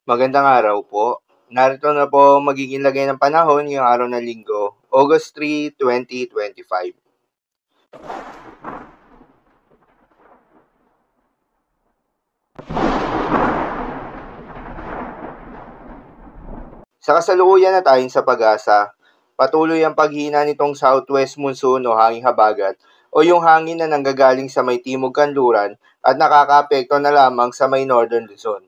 Magandang araw po. Narito na po ang magiging lagay ng panahon ngayong araw ng Linggo, August 3, 2025. Sa kasalukuyan na ayon sa pag-asa, patuloy ang paghina nitong southwest monsoon o hanging habagat o yung hangin na nanggagaling sa may timog kanluran at nakakaapekto na lamang sa may northern Luzon.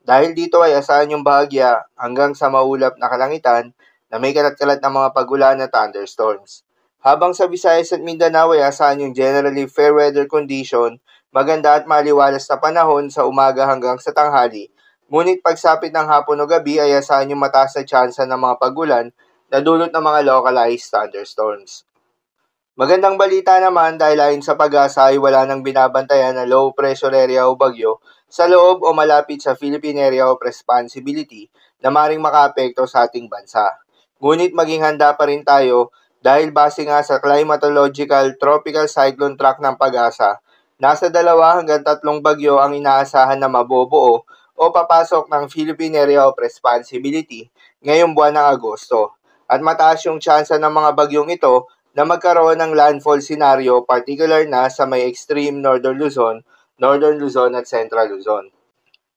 Dahil dito ay asahan yung bahagya hanggang sa maulap na kalangitan na may kalat-kalat na mga pagulan at thunderstorms. Habang sa Visayas at Mindanao ay asahan yung generally fair weather condition, maganda at maliwalas na panahon sa umaga hanggang sa tanghali. Ngunit pagsapit ng hapon o gabi ay asahan yung mataas na tsansa ng mga pagulan na dulot ng mga localized thunderstorms. Magandang balita naman dahil ayon sa pag-asa ay wala nang binabantayan na low pressure area o bagyo sa loob o malapit sa Philippine Area of Responsibility na maring makaapekto sa ating bansa. Ngunit maging handa pa rin tayo dahil base nga sa climatological tropical cyclone track ng pag-asa, nasa 2 hanggang 3 bagyo ang inaasahan na mabubuo o papasok ng Philippine Area of Responsibility ngayong buwan ng Agosto. At mataas yung tsansa ng mga bagyong ito na magkaroon ng landfall scenario particular na sa may extreme Northern Luzon at Central Luzon.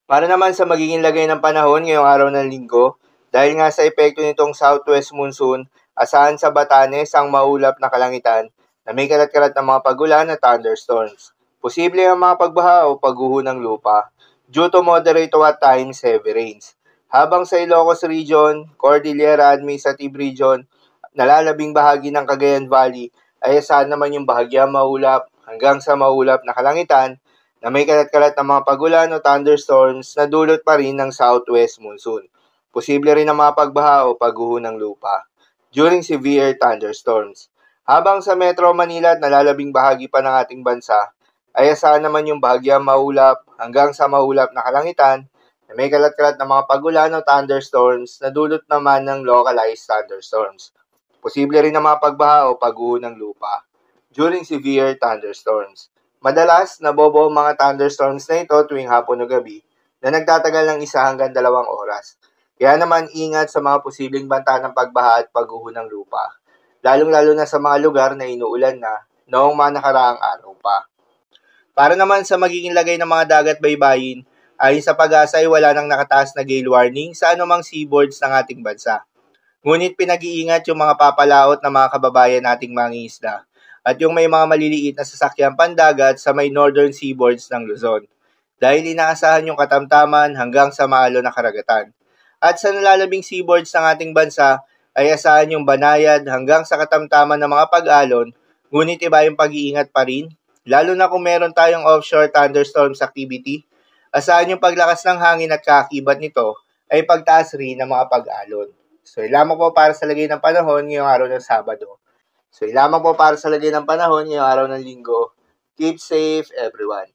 Para naman sa magiging lagay ng panahon ngayong araw ng Linggo, dahil nga sa epekto nitong southwest monsoon, asahan sa Batanes ang maulap na kalangitan na may kalat-kalat na mga pagulan at thunderstorms. Posible ang mga pagbaha o pagguho ng lupa due to moderate to at times heavy rains. Habang sa Ilocos Region, Cordillera Administrative Region, nalalabing bahagi ng Cagayan Valley ay asahan naman yung bahagya maulap hanggang sa maulap na kalangitan na may kalat-kalat na mga pagulan o thunderstorms na dulot pa rin ng southwest monsoon. Posible rin ang mga pagbaha o pagguho ng lupa during severe thunderstorms. Habang sa Metro Manila at nalalabing bahagi pa ng ating bansa, ay asahan naman yung bahagya maulap hanggang sa maulap na kalangitan na may kalat-kalat na mga pagulan o thunderstorms na dulot naman ng localized thunderstorms. Posible rin ang mga pagbaha o pagguho ng lupa during severe thunderstorms. Madalas, nabobo ang mga thunderstorms na ito tuwing hapon o gabi na nagtatagal ng 1 hanggang 2 oras. Kaya naman ingat sa mga posibleng banta ng pagbaha at pagguho ng lupa, lalong-lalo na sa mga lugar na inuulan na noong mga nakaraang araw pa. Para naman sa magiging lagay ng mga dagat baybayin, ayon sa pag-asa ay wala nang nakataas na gale warning sa anumang seaboards ng ating bansa. Ngunit pinag-iingat yung mga papalaot na mga kababayan nating mangingisda at yung may mga maliliit na sasakyan pandagat sa may northern seaboards ng Luzon dahil inaasahan yung katamtaman hanggang sa maalon na karagatan. At sa nalalabing seaboards ng ating bansa ay asahan yung banayad hanggang sa katamtaman ng mga pag-alon, ngunit iba yung pag-iingat pa rin, lalo na kung meron tayong offshore thunderstorms activity. Asahan yung paglakas ng hangin at kaakibat nito ay pagtaas rin ng mga pag-alon. So, lamang po para sa lagay ng panahon ngayong araw ng Sabado. So, lamang po para sa lagay ng panahon ngayong araw ng Linggo. Keep safe, everyone.